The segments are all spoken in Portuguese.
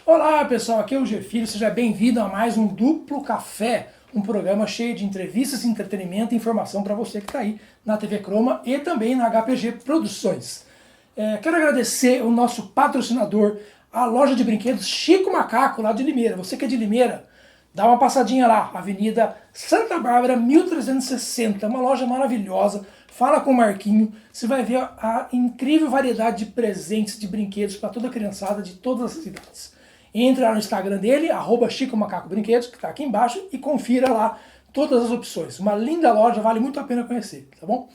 Olá pessoal, aqui é o G Filho, seja bem-vindo a mais um Duplo Café, um programa cheio de entrevistas, entretenimento e informação para você que está aí na TV Croma e também na HPG Produções. Quero agradecer o nosso patrocinador, a loja de brinquedos Chico Macaco, lá de Limeira. Você que é de Limeira, dá uma passadinha lá, Avenida Santa Bárbara, 1360, uma loja maravilhosa. Fala com o Marquinho, você vai ver a incrível variedade de presentes, de brinquedos para toda a criançada de todas as idades. Entre lá no Instagram dele, @Chico Macaco Brinquedos, que está aqui embaixo, e confira lá todas as opções. Uma linda loja, vale muito a pena conhecer, tá bom?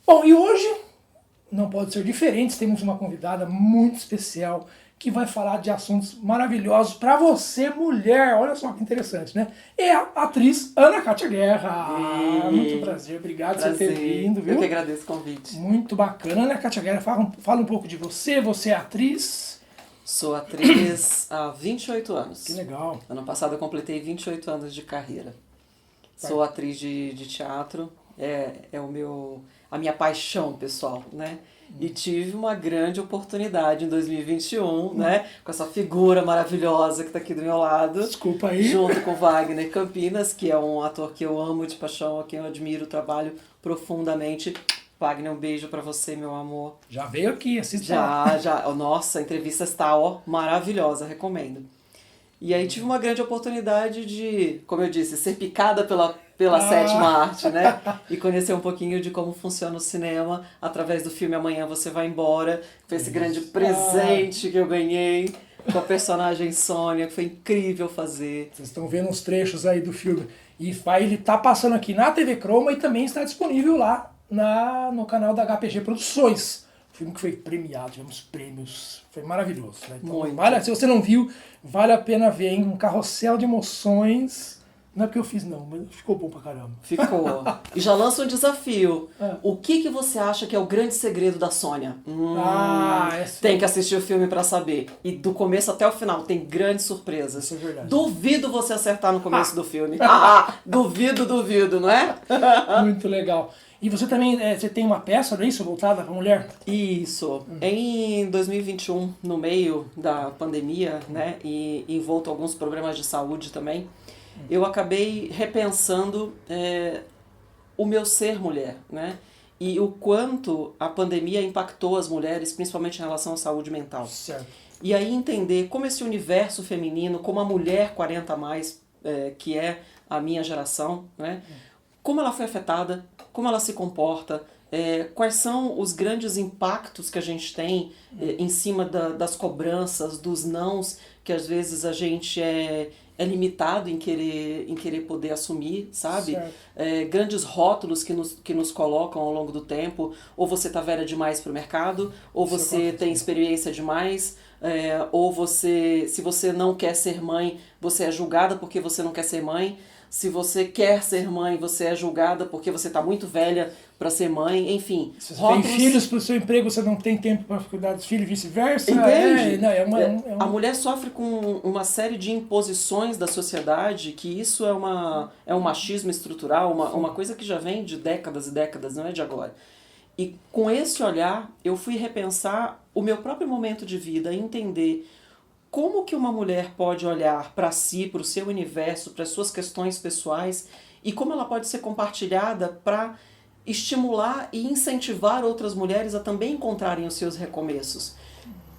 Bom, e hoje, não pode ser diferente, temos uma convidada muito especial que vai falar de assuntos maravilhosos para você, mulher. Olha só que interessante, né? É a atriz Ana Kátia Guerra. Muito prazer, obrigado por você ter vindo, viu? Eu que agradeço o convite. Muito bacana. Ana Kátia Guerra, fala um pouco de você. Você é atriz? Sou atriz há 28 anos. Que legal. Ano passado eu completei 28 anos de carreira. Sou atriz de teatro, a minha paixão pessoal, né? E tive uma grande oportunidade em 2021, né? Com essa figura maravilhosa que está aqui do meu lado. Desculpa aí. Junto com Wagner Campinas, que é um ator que eu amo de paixão, a quem eu admiro o trabalho profundamente. Wagner, um beijo pra você, meu amor. Já veio aqui, assista. Já. Nossa, a entrevista está, maravilhosa, recomendo. E aí tive uma grande oportunidade de, como eu disse, ser picada pela sétima arte, né? E conhecer um pouquinho de como funciona o cinema através do filme Amanhã Você Vai Embora. Foi esse grande presente que eu ganhei com a personagem Sônia, que foi incrível fazer. Vocês estão vendo uns trechos aí do filme. E ele tá passando aqui na TV Croma e também está disponível lá no canal da HPG Produções. Filme que foi premiado, tivemos prêmios, foi maravilhoso. Né? Então, se você não viu, vale a pena ver, hein? Um carrossel de emoções. Não é porque eu fiz não, mas ficou bom pra caramba. Ficou. E já lança um desafio. O que você acha que é o grande segredo da Sônia? Tem que assistir o filme pra saber. E do começo até o final tem grandes surpresas. Isso é verdade. Duvido você acertar no começo do filme. Duvido, não é? Muito legal. E você também você tem uma peça, não é isso, voltada para mulher? Isso. Em 2021, no meio da pandemia, né, e envolto alguns problemas de saúde também, eu acabei repensando o meu ser mulher, né? E o quanto a pandemia impactou as mulheres, principalmente em relação à saúde mental. Certo. E aí entender como esse universo feminino, como a mulher 40 a mais, que é a minha geração, né? Como ela foi afetada, como ela se comporta, quais são os grandes impactos que a gente tem em cima das cobranças, dos nãos, que às vezes a gente é limitado em querer poder assumir, sabe? Grandes rótulos que nos colocam ao longo do tempo, ou você tá velha demais pro mercado, ou você tem experiência demais, ou se você não quer ser mãe, você é julgada porque você não quer ser mãe. Se você quer ser mãe, você é julgada porque você está muito velha para ser mãe, enfim. Se você tem filhos para o seu emprego, você não tem tempo para cuidar dos filhos e vice-versa. Entende? A mulher sofre com uma série de imposições da sociedade, que isso é um machismo estrutural, uma coisa que já vem de décadas e décadas, não é de agora. E com esse olhar, eu fui repensar o meu próprio momento de vida, entender como que uma mulher pode olhar para si, para o seu universo, para as suas questões pessoais e como ela pode ser compartilhada para estimular e incentivar outras mulheres a também encontrarem os seus recomeços.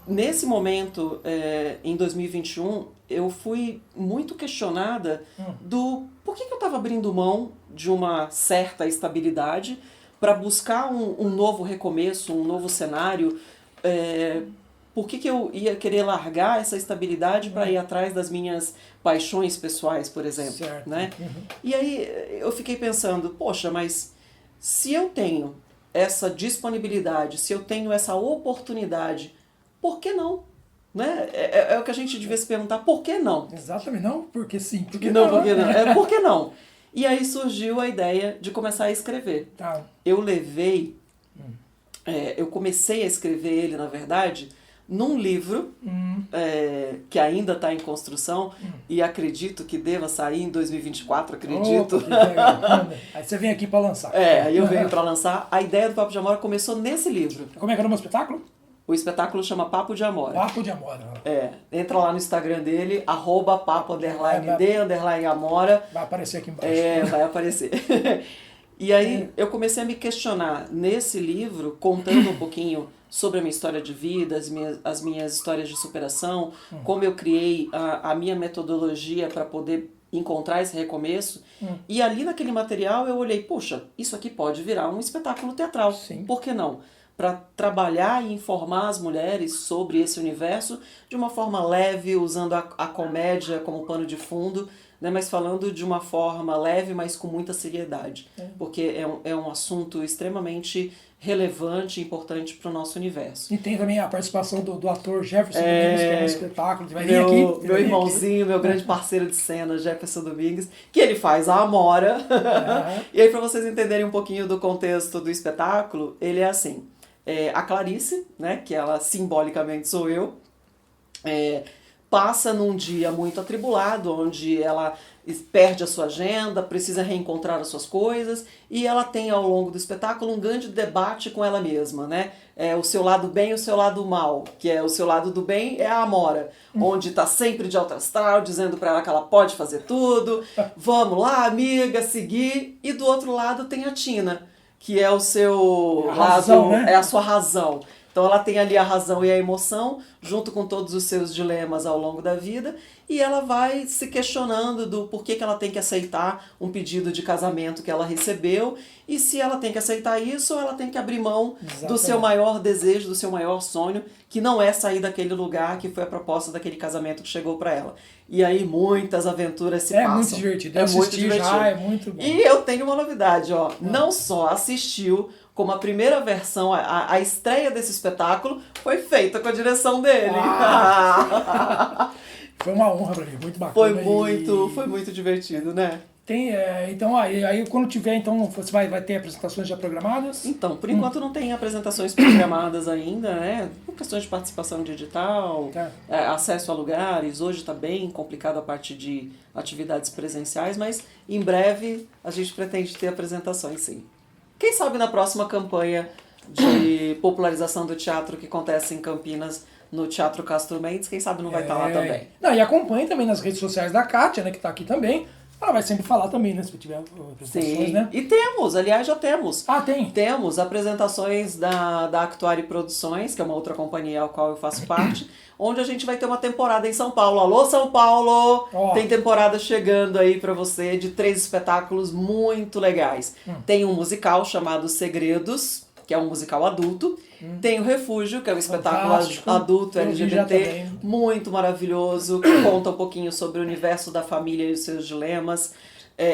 Nesse momento, em 2021, eu fui muito questionada do por que eu estava abrindo mão de uma certa estabilidade para buscar um novo recomeço, um novo cenário. Por que eu ia querer largar essa estabilidade para ir atrás das minhas paixões pessoais, por exemplo? Certo. Né? E aí eu fiquei pensando, poxa, mas se eu tenho essa disponibilidade, se eu tenho essa oportunidade, por que não? Né? É o que a gente devia se perguntar, por que não? Exatamente, não porque sim. Por que não? Por que não? E aí surgiu a ideia de começar a escrever. Tá. Eu comecei a escrever ele, na verdade, num livro que ainda está em construção e acredito que deva sair em 2024, acredito. Aí você vem aqui para lançar. Aí eu venho para lançar. A ideia do Papo de Amora começou nesse livro. Como é que era o meu espetáculo? O espetáculo chama Papo de Amora. Papo de Amora. Entra lá no Instagram dele, @papo_de_amora. Vai aparecer aqui embaixo. Vai aparecer. E aí eu comecei a me questionar nesse livro, contando um pouquinho sobre a minha história de vida, as minhas histórias de superação, como eu criei a minha metodologia para poder encontrar esse recomeço. E ali naquele material eu olhei, puxa, isso aqui pode virar um espetáculo teatral. Sim. Por que não? Para trabalhar e informar as mulheres sobre esse universo de uma forma leve, usando a comédia como pano de fundo, né, mas falando de uma forma leve, mas com muita seriedade. Porque é um assunto extremamente relevante e importante para o nosso universo. E tem também a participação do ator Jefferson Domingues, que é um espetáculo, que vai vir aqui. Meu irmãozinho, meu grande parceiro de cena, Jefferson Domingues, que ele faz a Amora. E aí, para vocês entenderem um pouquinho do contexto do espetáculo, ele é assim, a Clarice, né, que ela simbolicamente sou eu, passa num dia muito atribulado, onde ela perde a sua agenda, precisa reencontrar as suas coisas, e ela tem ao longo do espetáculo um grande debate com ela mesma, né? O seu lado bem e o seu lado mal, que é o seu lado do bem é a Amora, onde tá sempre de alto astral, dizendo para ela que ela pode fazer tudo, vamos lá, amiga, seguir, e do outro lado tem a Tina, que é o seu razão, lado, né? é a sua razão. Então ela tem ali a razão e a emoção, junto com todos os seus dilemas ao longo da vida, e ela vai se questionando do porquê que ela tem que aceitar um pedido de casamento que ela recebeu, e se ela tem que aceitar isso ou ela tem que abrir mão do seu maior desejo, do seu maior sonho, que não é sair daquele lugar que foi a proposta daquele casamento que chegou para ela. E aí muitas aventuras se passam. É muito divertido. Muito divertido. Já, é muito bom. E eu tenho uma novidade, ó. Não só assistiu, como a primeira versão, a estreia desse espetáculo foi feita com a direção dele. Foi uma honra pra mim, muito bacana. Foi muito divertido, né? Então, aí quando tiver, então, você vai ter apresentações já programadas? Então, por enquanto não tem apresentações programadas ainda, né? Por questões de participação digital, acesso a lugares. Hoje está bem complicado a parte de atividades presenciais, mas em breve a gente pretende ter apresentações, sim. Quem sabe na próxima campanha de popularização do teatro que acontece em Campinas, no Teatro Castro Mendes, quem sabe não vai estar lá também. Não, e acompanhe também nas redes sociais da Kátia, né, que está aqui também. Ela vai sempre falar também, né, se tiver apresentações, Sim. né? E temos, aliás, já temos. Tem? Temos apresentações da Actuari Produções, que é uma outra companhia ao qual eu faço parte, onde a gente vai ter uma temporada em São Paulo. Alô, São Paulo! Tem temporada chegando aí pra você de 3 espetáculos muito legais. Tem um musical chamado Segredos, que é um musical adulto. Tem o Refúgio, que é um espetáculo adulto LGBT, muito maravilhoso, que conta um pouquinho sobre o universo da família e os seus dilemas.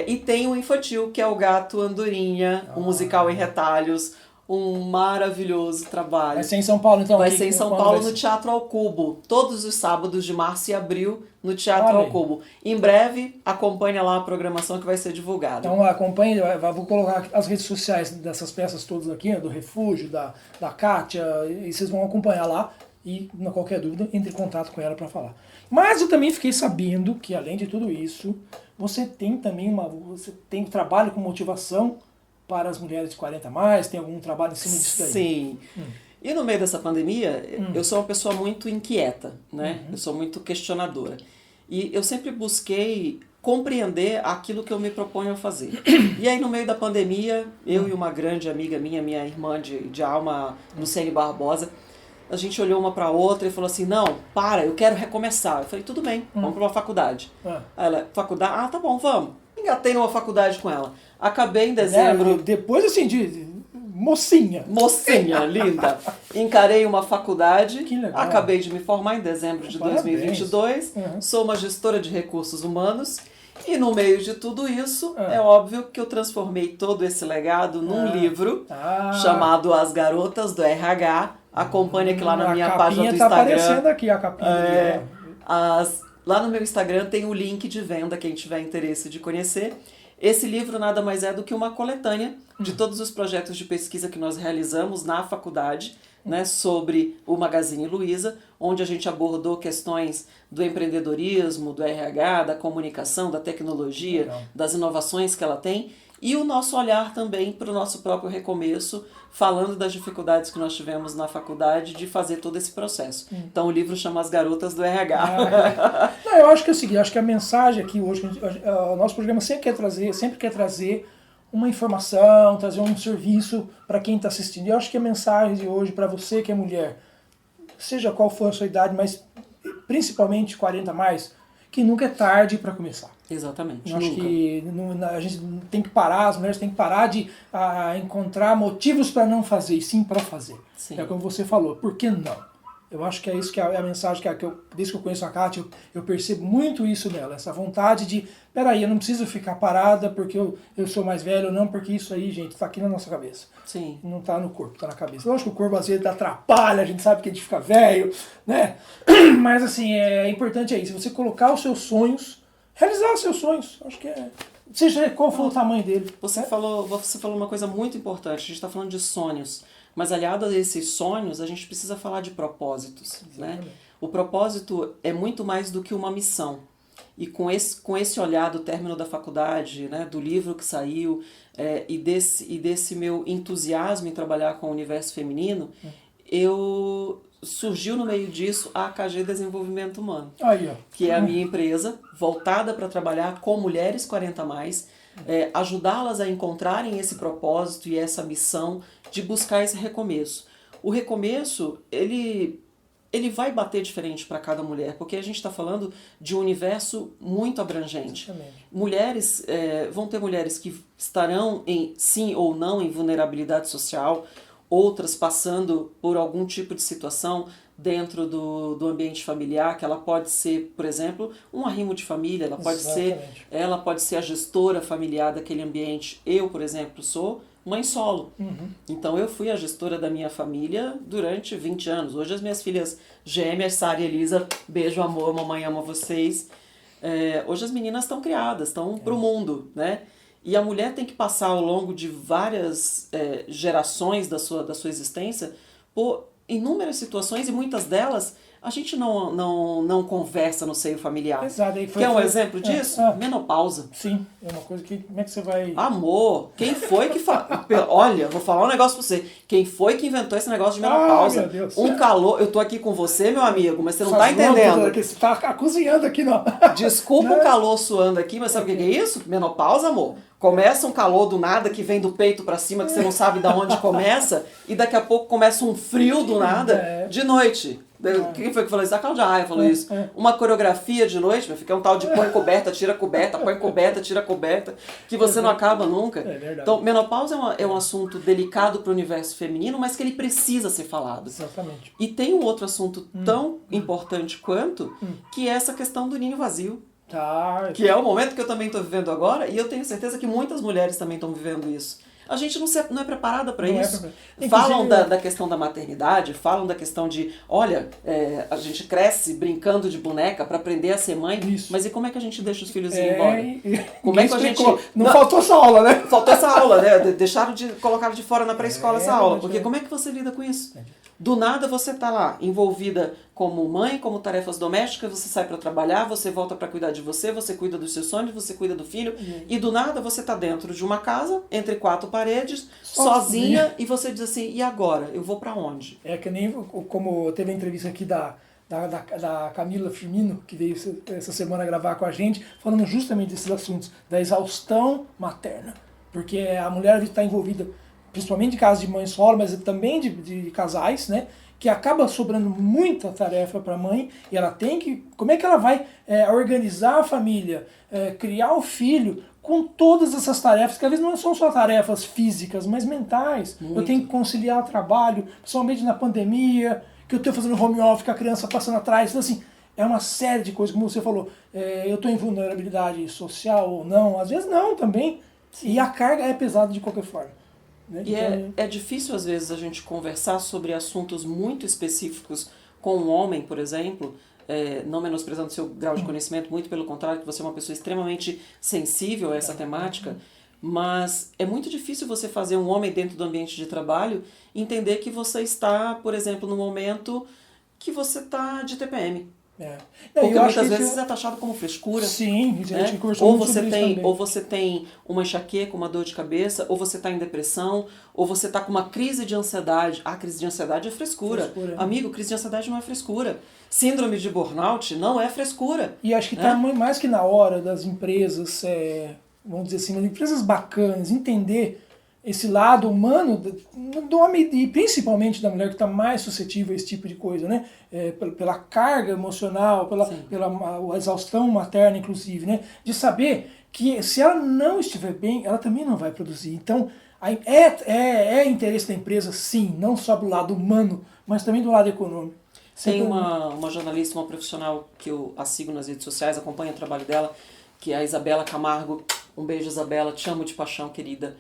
E tem o infantil, que é o Gato Andorinha, um musical em retalhos, um maravilhoso trabalho. Vai ser em São Paulo, então? Vai ser em São Paulo, no Teatro Ao Cubo, todos os sábados de março e abril, no Teatro Ao Cubo. Em breve, acompanhe lá a programação que vai ser divulgada. Então acompanhe, vou colocar as redes sociais dessas peças todas aqui, né, do Refúgio, da Kátia, e vocês vão acompanhar lá e, qualquer dúvida, entre em contato com ela para falar. Mas eu também fiquei sabendo que, além de tudo isso, você tem também um trabalho com motivação para as mulheres de 40 a mais, tem algum trabalho em cima disso daí? Sim. E no meio dessa pandemia, eu sou uma pessoa muito inquieta, né? Eu sou muito questionadora. E eu sempre busquei compreender aquilo que eu me proponho a fazer. E aí, no meio da pandemia, eu e uma grande amiga minha irmã de alma, Luciene Barbosa, a gente olhou uma para outra e falou assim, não, eu quero recomeçar. Eu falei, tudo bem, vamos para uma faculdade. Aí ela, faculdade? Tá bom, vamos. Engatei numa faculdade com ela. Acabei em dezembro... Depois, assim, de mocinha. Mocinha, linda. Encarei uma faculdade. Que legal. Acabei de me formar em dezembro de 2022. Sou uma gestora de recursos humanos. E no meio de tudo isso, é óbvio que eu transformei todo esse legado num livro chamado As Garotas do RH. Acompanhe aqui lá na minha página do Instagram. Tá aparecendo aqui a capinha. Lá no meu Instagram tem o link de venda, quem tiver interesse de conhecer. Esse livro nada mais é do que uma coletânea de todos os projetos de pesquisa que nós realizamos na faculdade, né, sobre o Magazine Luiza, onde a gente abordou questões do empreendedorismo, do RH, da comunicação, da tecnologia, das inovações que ela tem. E o nosso olhar também para o nosso próprio recomeço, falando das dificuldades que nós tivemos na faculdade de fazer todo esse processo. Então o livro chama As Garotas do RH. Não, eu acho que é o seguinte, acho que a mensagem aqui hoje, o nosso programa sempre quer trazer uma informação, trazer um serviço para quem está assistindo. Eu acho que a mensagem de hoje para você que é mulher, seja qual for a sua idade, mas principalmente 40 a mais, que nunca é tarde para começar. Exatamente. Eu acho que a gente tem que parar, as mulheres têm que parar de encontrar motivos para não fazer, e sim para fazer. Sim. É como você falou, por que não? Eu acho que é isso que é a mensagem desde que eu conheço a Kátia, eu percebo muito isso nela, essa vontade de, peraí, eu não preciso ficar parada porque eu sou mais velho, não, porque isso aí, gente, está aqui na nossa cabeça. Sim. Não está no corpo, está na cabeça. Lógico que o corpo às vezes atrapalha, a gente sabe que a gente fica velho, né? Mas assim, é importante aí, se você colocar os seus sonhos, realizar os seus sonhos, acho que seja qual for o tamanho dele. Você falou uma coisa muito importante, a gente está falando de sonhos, mas aliado a esses sonhos, a gente precisa falar de propósitos. Né? O propósito é muito mais do que uma missão. E com esse olhar do término da faculdade, né, do livro que saiu, e desse meu entusiasmo em trabalhar com o universo feminino, surgiu no meio disso a AKG Desenvolvimento Humano, aí, ó. Que é a minha empresa voltada para trabalhar com mulheres 40+, ajudá-las a encontrarem esse propósito e essa missão de buscar esse recomeço. O recomeço, ele vai bater diferente para cada mulher, porque a gente está falando de um universo muito abrangente. Mulheres, vão ter mulheres que estarão sim ou não em vulnerabilidade social, outras passando por algum tipo de situação dentro do ambiente familiar, que ela pode ser, por exemplo, um arrimo de família, ela pode ser a gestora familiar daquele ambiente. Eu, por exemplo, sou mãe solo. Então eu fui a gestora da minha família durante 20 anos. Hoje as minhas filhas gêmeas, Sara e Elisa, beijo, amor, mamãe ama vocês. Hoje as meninas estão criadas, estão pro mundo, né? E a mulher tem que passar ao longo de várias gerações da sua existência por inúmeras situações, e muitas delas a gente não conversa no seio familiar. Exato. Quer um exemplo disso? Menopausa. Sim, é uma coisa que... Como é que você vai... Amor, quem foi que... Olha, vou falar um negócio pra você. Quem foi que inventou esse negócio de menopausa? Meu Deus. Um calor... Eu tô aqui com você, meu amigo, mas você não tá entendendo. Você tá cozinhando aqui, não. Desculpa o calor suando aqui, mas sabe o que é isso? Menopausa, amor. Começa um calor do nada que vem do peito pra cima, que você não sabe de onde começa, e daqui a pouco começa um frio do nada de noite. Quem foi que falou isso? A Cláudia Raia falou isso. Uma coreografia de noite, vai ficar um tal de põe coberta, tira coberta, põe coberta, tira coberta, que você não acaba nunca. Então, menopausa é um assunto delicado para o universo feminino, mas que ele precisa ser falado. Exatamente. E tem um outro assunto tão importante quanto, que é essa questão do ninho vazio. Que é o momento que eu também estou vivendo agora, e eu tenho certeza que muitas mulheres também estão vivendo isso. A gente não é preparada para isso. Falam da questão da maternidade, falam da questão de, olha, a gente cresce brincando de boneca para aprender a ser mãe, mas e como é que a gente deixa os filhos ir embora? Como é que a gente... Não faltou essa aula, né? Faltou essa aula, né? Colocaram de fora na pré-escola essa aula, porque como é que você lida com isso? Do nada você tá lá, envolvida como mãe, como tarefas domésticas, você sai para trabalhar, você volta para cuidar de você cuida dos seus sonhos, você cuida do filho, e do nada você tá dentro de uma casa, entre 4 paredes, sozinha, e você diz assim, e agora? Eu vou para onde? É que nem como teve a entrevista aqui da Camila Firmino, que veio essa semana gravar com a gente, falando justamente desses assuntos, da exaustão materna. Porque a mulher está envolvida, principalmente em casos de mãe solo, mas também de casais, né? Que acaba sobrando muita tarefa para a mãe, e ela tem que... Como é que ela vai organizar a família, criar o filho com todas essas tarefas, que às vezes não são só tarefas físicas, mas mentais. Muito. Eu tenho que conciliar o trabalho, principalmente na pandemia, que eu estou fazendo home office, com a criança passando atrás. Então, assim, é uma série de coisas, como você falou. Eu estou em vulnerabilidade social ou não? Às vezes não também. Sim. E a carga é pesada de qualquer forma. Né? E então, é difícil, às vezes, a gente conversar sobre assuntos muito específicos com um homem, por exemplo, não menosprezando seu grau de conhecimento, muito pelo contrário, que você é uma pessoa extremamente sensível a essa temática, mas é muito difícil você fazer um homem dentro do ambiente de trabalho entender que você está, por exemplo, no momento que você está de TPM. Porque muitas vezes é taxado como frescura. Sim, a gente conversou muito sobre isso também. Ou você tem uma enxaqueca, uma dor de cabeça, ou você está em depressão, ou você está com uma crise de ansiedade. Ah, crise de ansiedade é frescura. Amigo, crise de ansiedade não é frescura. Síndrome de burnout não é frescura. E acho que está mais que na hora das empresas, vamos dizer assim, empresas bacanas, entender esse lado humano do homem e principalmente da mulher que está mais suscetível a esse tipo de coisa, né? Pela carga emocional, pela exaustão materna, inclusive, né? De saber que se ela não estiver bem, ela também não vai produzir. Então, é interesse da empresa, sim, não só do lado humano, mas também do lado econômico. Tem uma jornalista, uma profissional que eu a sigo nas redes sociais, acompanho o trabalho dela, que é a Isabela Camargo. Um beijo, Isabela, te amo de paixão, querida.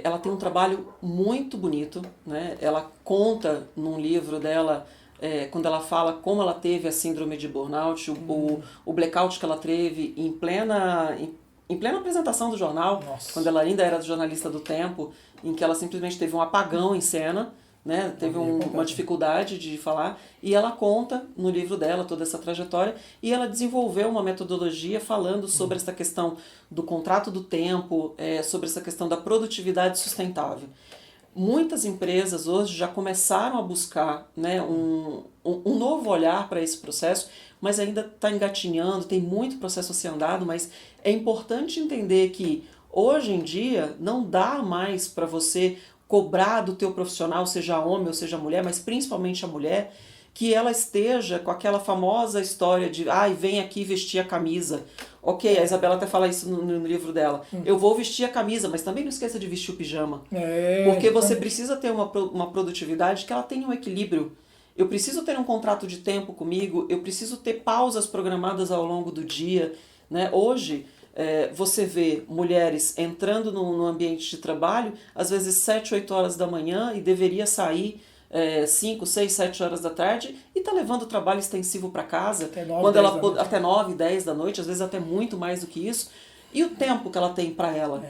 Ela tem um trabalho muito bonito, né? Ela conta num livro dela, quando ela fala como ela teve a síndrome de burnout, o blackout que ela teve em plena apresentação do jornal, quando ela ainda era jornalista do Tempo, em que ela simplesmente teve um apagão em cena, né? Teve uma dificuldade de falar, e ela conta no livro dela toda essa trajetória, e ela desenvolveu uma metodologia falando sobre essa questão do contrato do tempo, sobre essa questão da produtividade sustentável. Muitas empresas hoje já começaram a buscar, né, um novo olhar para esse processo, mas ainda está engatinhando, tem muito processo a ser andado, mas é importante entender que hoje em dia não dá mais para você cobrar do teu profissional, seja homem ou seja mulher, mas principalmente a mulher, que ela esteja com aquela famosa história de vem aqui vestir a camisa. Ok, a Isabela até fala isso no livro dela. Eu vou vestir a camisa, mas também não esqueça de vestir o pijama. Porque você precisa ter uma produtividade que ela tenha um equilíbrio. Eu preciso ter um contrato de tempo comigo, eu preciso ter pausas programadas ao longo do dia, né? Hoje, você vê mulheres entrando no ambiente de trabalho, às vezes 7, 8 horas da manhã, e deveria sair 5, 6, 7 horas da tarde, e está levando o trabalho extensivo para casa, até 9, 10 da noite, às vezes até muito mais do que isso. E o tempo que ela tem para ela?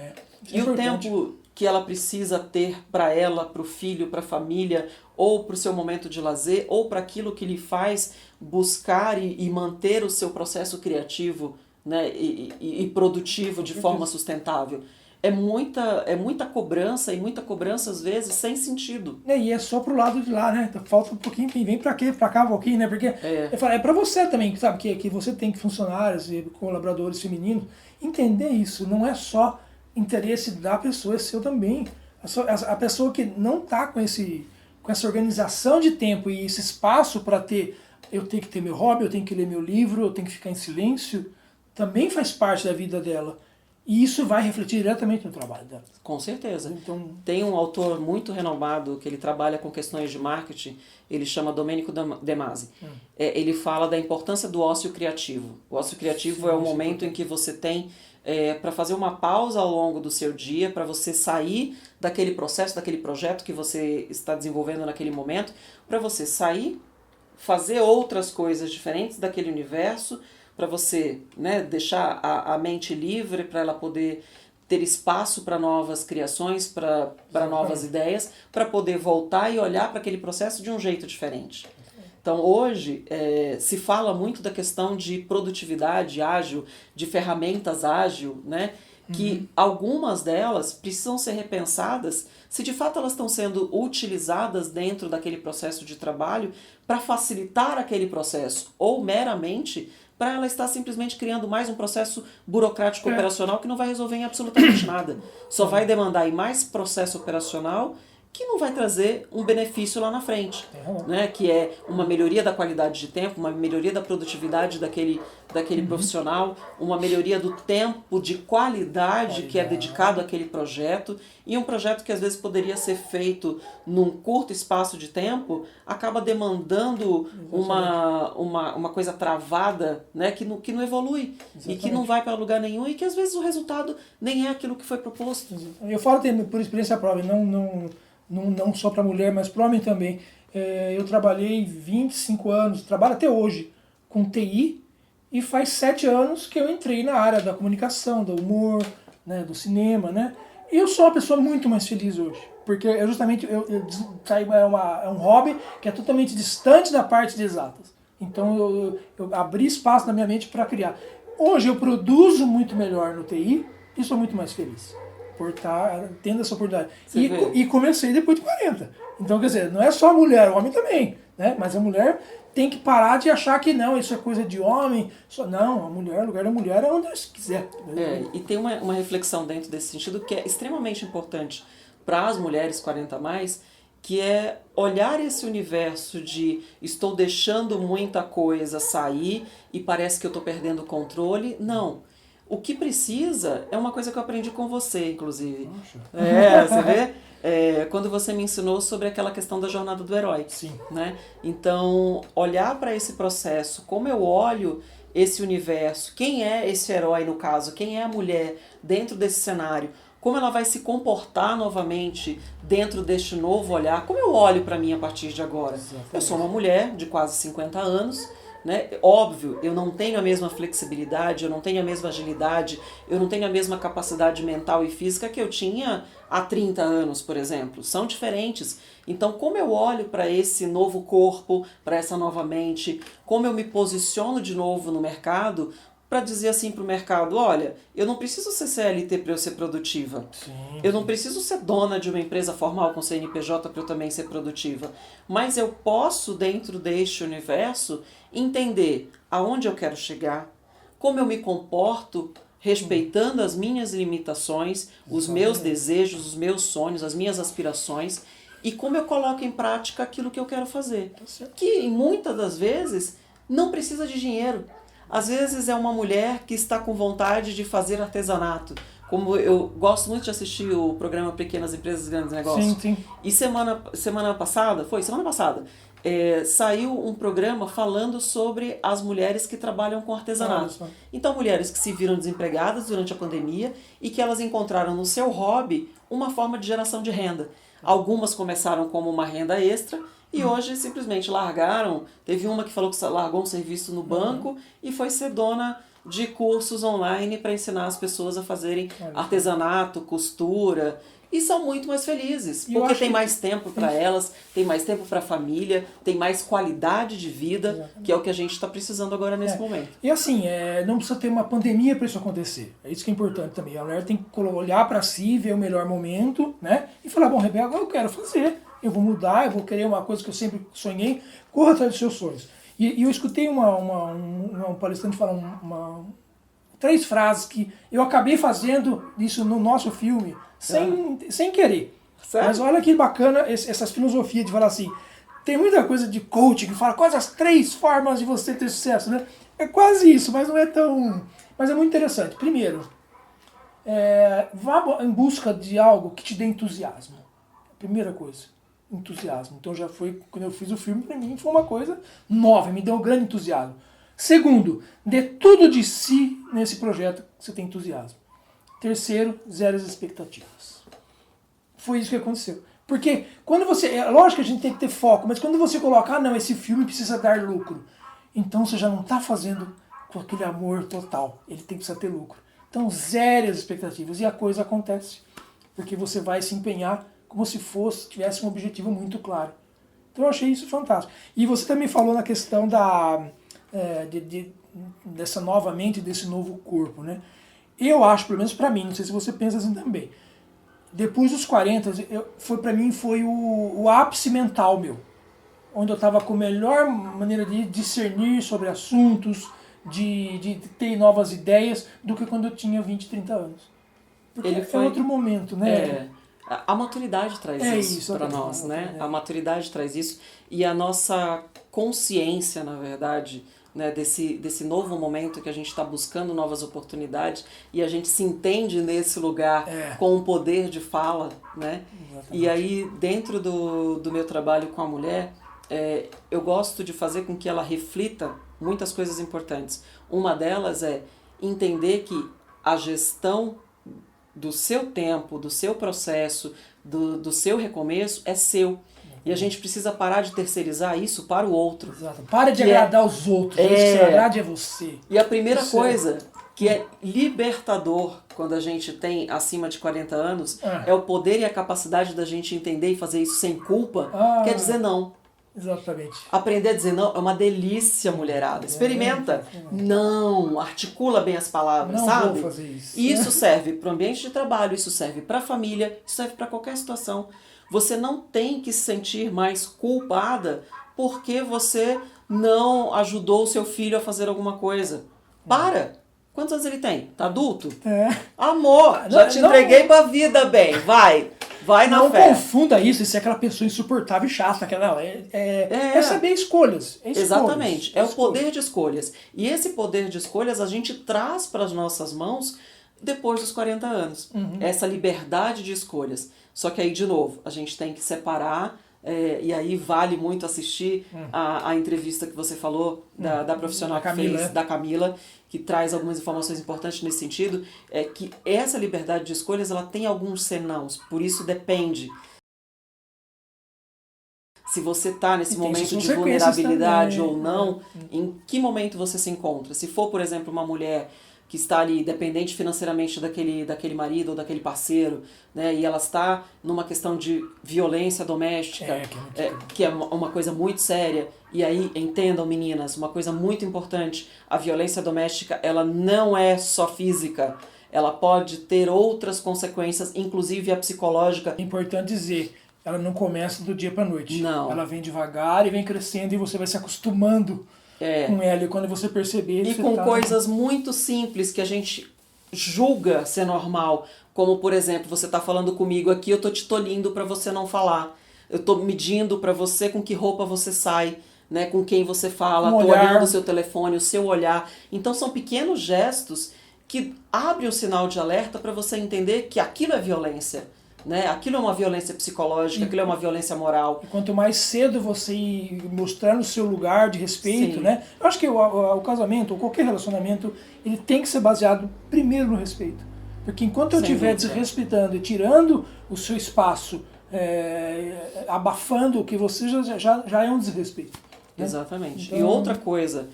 E o tempo que ela precisa ter para ela, para o filho, para a família, ou para o seu momento de lazer, ou para aquilo que lhe faz buscar e manter o seu processo criativo, né, e produtivo de forma sustentável. É muita cobrança, e muita cobrança às vezes sem sentido. E é só pro lado de lá, né? Falta um pouquinho, vem pra quê? Pra cá um pouquinho, né? Porque é pra você também, sabe? Que você tem funcionários e colaboradores femininos. Entender isso não é só interesse da pessoa, é seu também. A pessoa que não tá com essa organização de tempo e esse espaço para ter, eu tenho que ter meu hobby, eu tenho que ler meu livro, eu tenho que ficar em silêncio, também faz parte da vida dela. E isso vai refletir diretamente no trabalho dela. Com certeza. Então, tem um autor muito renomado que ele trabalha com questões de marketing, ele chama Domenico De Masi. Ele fala da importância do ócio criativo. O ócio criativo é o momento em que você tem para fazer uma pausa ao longo do seu dia, para você sair daquele processo, daquele projeto que você está desenvolvendo naquele momento, para você sair, fazer outras coisas diferentes daquele universo, para você, né, deixar a mente livre, para ela poder ter espaço para novas criações, para novas ideias, para poder voltar e olhar para aquele processo de um jeito diferente. Então hoje se fala muito da questão de produtividade ágil, de ferramentas ágil, né, que algumas delas precisam ser repensadas se de fato elas estão sendo utilizadas dentro daquele processo de trabalho para facilitar aquele processo, ou meramente para ela estar simplesmente criando mais um processo burocrático operacional que não vai resolver em absolutamente nada. Só vai demandar em mais processo operacional que não vai trazer um benefício lá na frente, né? Que é uma melhoria da qualidade de tempo, uma melhoria da produtividade daquele profissional, uma melhoria do tempo de qualidade que é dedicado àquele projeto, e um projeto que às vezes poderia ser feito num curto espaço de tempo, acaba demandando uma coisa travada, né? que não evolui. Exatamente. E que não vai para lugar nenhum, e que às vezes o resultado nem é aquilo que foi proposto. Eu falo por experiência própria, não só para mulher, mas para homem também. Eu trabalhei 25 anos, trabalho até hoje com TI, e faz 7 anos que eu entrei na área da comunicação, do humor, né, do cinema, né? E eu sou uma pessoa muito mais feliz hoje, porque justamente é um hobby que é totalmente distante da parte de exatas. Então eu abri espaço na minha mente para criar. Hoje eu produzo muito melhor no TI e sou muito mais feliz por estar tendo essa oportunidade. E comecei depois de 40. Então, quer dizer, não é só a mulher, o homem também, né? Mas a mulher tem que parar de achar que não, isso é coisa de homem. Não, a mulher, o lugar da mulher é onde ela quiser. E tem uma reflexão dentro desse sentido que é extremamente importante para as mulheres 40 a mais, que é olhar esse universo de estou deixando muita coisa sair e parece que eu estou perdendo o controle. Não. O que precisa é uma coisa que eu aprendi com você, inclusive. Você vê? Quando você me ensinou sobre aquela questão da jornada do herói. Sim. Né? Então, olhar para esse processo, como eu olho esse universo, quem é esse herói no caso, quem é a mulher dentro desse cenário, como ela vai se comportar novamente dentro deste novo olhar, como eu olho para mim a partir de agora. Exatamente. Eu sou uma mulher de quase 50 anos, né? Óbvio, eu não tenho a mesma flexibilidade, eu não tenho a mesma agilidade, eu não tenho a mesma capacidade mental e física que eu tinha há 30 anos, por exemplo. São diferentes. Então, como eu olho para esse novo corpo, para essa nova mente, como eu me posiciono de novo no mercado, para dizer assim para o mercado, olha, eu não preciso ser CLT para eu ser produtiva. Sim. Eu não preciso ser dona de uma empresa formal com CNPJ para eu também ser produtiva. Mas eu posso, dentro deste universo, entender aonde eu quero chegar, como eu me comporto, respeitando as minhas limitações, os meus desejos, os meus sonhos, as minhas aspirações, e como eu coloco em prática aquilo que eu quero fazer. Que, muitas das vezes, não precisa de dinheiro. Às vezes é uma mulher que está com vontade de fazer artesanato. Como eu gosto muito de assistir o programa Pequenas Empresas, Grandes Negócios. Sim, sim. E semana passada, saiu um programa falando sobre as mulheres que trabalham com artesanato. Então, mulheres que se viram desempregadas durante a pandemia e que elas encontraram no seu hobby uma forma de geração de renda. Algumas começaram como uma renda extra e hoje simplesmente largaram. Teve uma que falou que largou um serviço no banco e foi ser dona de cursos online para ensinar as pessoas a fazerem artesanato, costura. E são muito mais felizes, porque tem mais tempo para elas, tem mais tempo para a família, tem mais qualidade de vida, exatamente, que é o que a gente está precisando agora nesse momento. E assim, não precisa ter uma pandemia para isso acontecer. É isso que é importante também. A mulher tem que olhar para si, ver o melhor momento, né? E falar, bom, Rebeca, agora eu quero fazer. Eu vou mudar, eu vou querer uma coisa que eu sempre sonhei. Corra atrás dos seus sonhos. E eu escutei um palestrante falar 3 frases que eu acabei fazendo isso no nosso filme, sem querer. Sério? Mas olha que bacana essas filosofias de falar assim, tem muita coisa de coaching que fala quais as 3 formas de você ter sucesso, né? É quase isso, mas não é tão... Mas é muito interessante. Primeiro, vá em busca de algo que te dê entusiasmo. Primeira coisa, entusiasmo. Então já foi, quando eu fiz o filme, pra mim foi uma coisa nova, me deu um grande entusiasmo. Segundo, dê tudo de si nesse projeto que você tem entusiasmo. Terceiro, 0 expectativas. Foi isso que aconteceu. Porque quando você... lógico que a gente tem que ter foco, mas quando você coloca, não, esse filme precisa dar lucro, então você já não está fazendo com aquele amor total. Ele tem que precisar ter lucro. Então, 0 expectativas. E a coisa acontece. Porque você vai se empenhar como se tivesse um objetivo muito claro. Então eu achei isso fantástico. E você também falou na questão dessa nova mente, desse novo corpo, né? Eu acho, pelo menos pra mim, não sei se você pensa assim também, depois dos 40, pra mim foi o ápice mental meu, onde eu estava com a melhor maneira de discernir sobre assuntos, de ter novas ideias, do que quando eu tinha 20, 30 anos. Porque foi outro momento, né? A maturidade traz isso para nós, né? A maturidade traz isso e a nossa consciência, na verdade, né, desse novo momento que a gente está buscando novas oportunidades e a gente se entende nesse lugar com o poder de fala, né? Exatamente. E aí, dentro do meu trabalho com a mulher, eu gosto de fazer com que ela reflita muitas coisas importantes. Uma delas é entender que a gestão do seu tempo, do seu processo, do seu recomeço é seu. E a gente precisa parar de terceirizar isso para o outro. Exato. Para de agradar os outros. Isso que se agrade é você. E a primeira coisa que é libertador quando a gente tem acima de 40 anos é o poder e a capacidade da gente entender e fazer isso sem culpa, quer dizer não. Exatamente. Aprender a dizer não é uma delícia, mulherada. Experimenta. Não, articula bem as palavras, não sabe? Vou fazer isso. E isso serve para o ambiente de trabalho, isso serve para a família, isso serve para qualquer situação. Você não tem que se sentir mais culpada porque você não ajudou o seu filho a fazer alguma coisa. Para! Quantos anos ele tem? Tá adulto? Amor, já te entreguei pra vida, bem. Vai na fé. Não confunda isso é aquela pessoa insuportável e chata. É saber escolhas. Exatamente. É o poder de escolhas. E esse poder de escolhas a gente traz para as nossas mãos depois dos 40 anos. Essa liberdade de escolhas. Só que aí, de novo, a gente tem que separar. E aí vale muito assistir a entrevista que você falou da profissional que fez, da Camila, que traz algumas informações importantes nesse sentido, é que essa liberdade de escolhas ela tem alguns senãos, por isso depende. Se você está nesse momento de vulnerabilidade ou não, em que momento você se encontra? Se for, por exemplo, uma mulher que está ali dependente financeiramente daquele marido ou daquele parceiro, né, e ela está numa questão de violência doméstica, que é uma coisa muito séria, e aí, entendam meninas, uma coisa muito importante, a violência doméstica, ela não é só física, ela pode ter outras consequências, inclusive a psicológica. É importante dizer, ela não começa do dia para noite. Não. Ela vem devagar e vem crescendo e você vai se acostumando com ela, e quando você perceber... E com coisas muito simples que a gente julga ser normal, como, por exemplo, você tá falando comigo aqui, eu tô te tolindo para você não falar. Eu tô medindo para você com que roupa você sai, né, com quem você fala, tô olhando o seu telefone, o seu olhar. Então são pequenos gestos que abrem o sinal de alerta para você entender que aquilo é violência. Né? Aquilo é uma violência psicológica, aquilo é uma violência moral. E quanto mais cedo você ir mostrando o seu lugar de respeito, né? Eu acho que o casamento, ou qualquer relacionamento, ele tem que ser baseado primeiro no respeito. Porque enquanto eu estiver desrespeitando e tirando o seu espaço, abafando o que você já é um desrespeito. Né? Exatamente. Então... E outra coisa...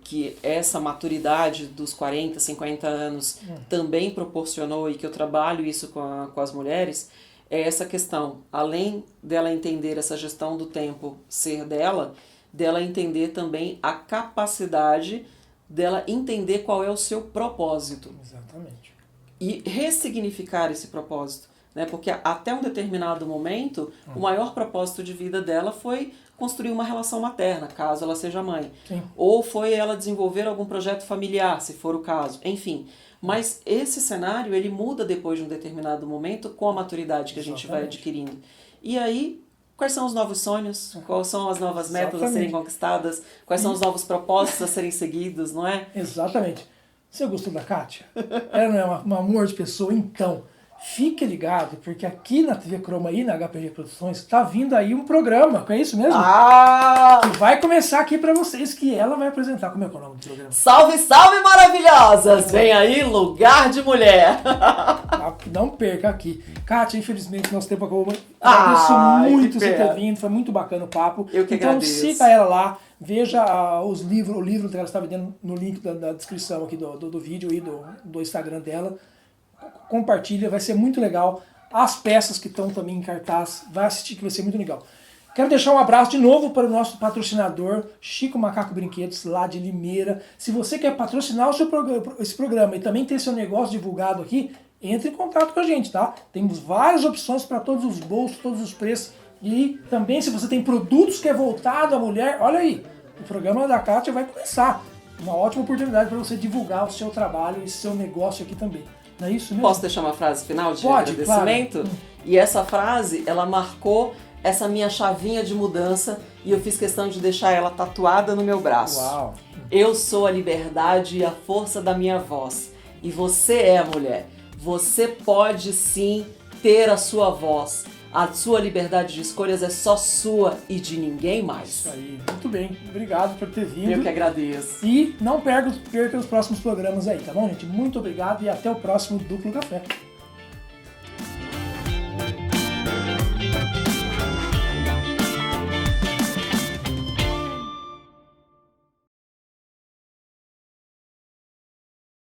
que essa maturidade dos 40, 50 anos também proporcionou e que eu trabalho isso com as mulheres, é essa questão, além dela entender essa gestão do tempo ser dela entender também a capacidade dela entender qual é o seu propósito. Exatamente. E ressignificar esse propósito. Né? Porque até um determinado momento, o maior propósito de vida dela foi construir uma relação materna, caso ela seja mãe. Sim. Ou foi ela desenvolver algum projeto familiar, se for o caso. Enfim, mas esse cenário ele muda depois de um determinado momento com a maturidade que a gente vai adquirindo. E aí, quais são os novos sonhos? Quais são as novas metas a serem conquistadas? Quais são os novos propósitos a serem seguidos, não é? Exatamente. Você gostou da Kátia? Ela não é um amor de pessoa? Então... Fique ligado, porque aqui na TV Croma e na HPG Produções está vindo aí um programa, é isso mesmo? Que vai começar aqui para vocês, que ela vai apresentar. Como é que é o nome do programa? Salve, salve, maravilhosas! Vem aí, Lugar de Mulher! Não perca aqui. Kátia, infelizmente, nosso tempo acabou. Agradeço muito você ter vindo, foi muito bacana o papo. Eu que agradeço. Então siga ela lá, veja o livro que ela está vendendo no link da descrição aqui do vídeo e do Instagram dela. Compartilha, vai ser muito legal. As peças que estão também em cartaz, vai assistir que vai ser muito legal. Quero deixar um abraço de novo para o nosso patrocinador, Chico Macaco Brinquedos, lá de Limeira. Se você quer patrocinar esse programa e também ter seu negócio divulgado aqui, entre em contato com a gente, tá? Temos várias opções para todos os bolsos, todos os preços. E também se você tem produtos que é voltado à mulher, olha aí, o programa da Kátia vai começar. Uma ótima oportunidade para você divulgar o seu trabalho e seu negócio aqui também. Não é isso mesmo? Posso deixar uma frase final de agradecimento? Claro. E essa frase, ela marcou essa minha chavinha de mudança e eu fiz questão de deixar ela tatuada no meu braço. Uau. Eu sou a liberdade e a força da minha voz. E você é a mulher. Você pode sim ter a sua voz. A sua liberdade de escolhas é só sua e de ninguém mais. Isso aí, muito bem. Obrigado por ter vindo. Eu que agradeço. E não perca os próximos programas aí, tá bom, gente? Muito obrigado e até o próximo Duplo Café.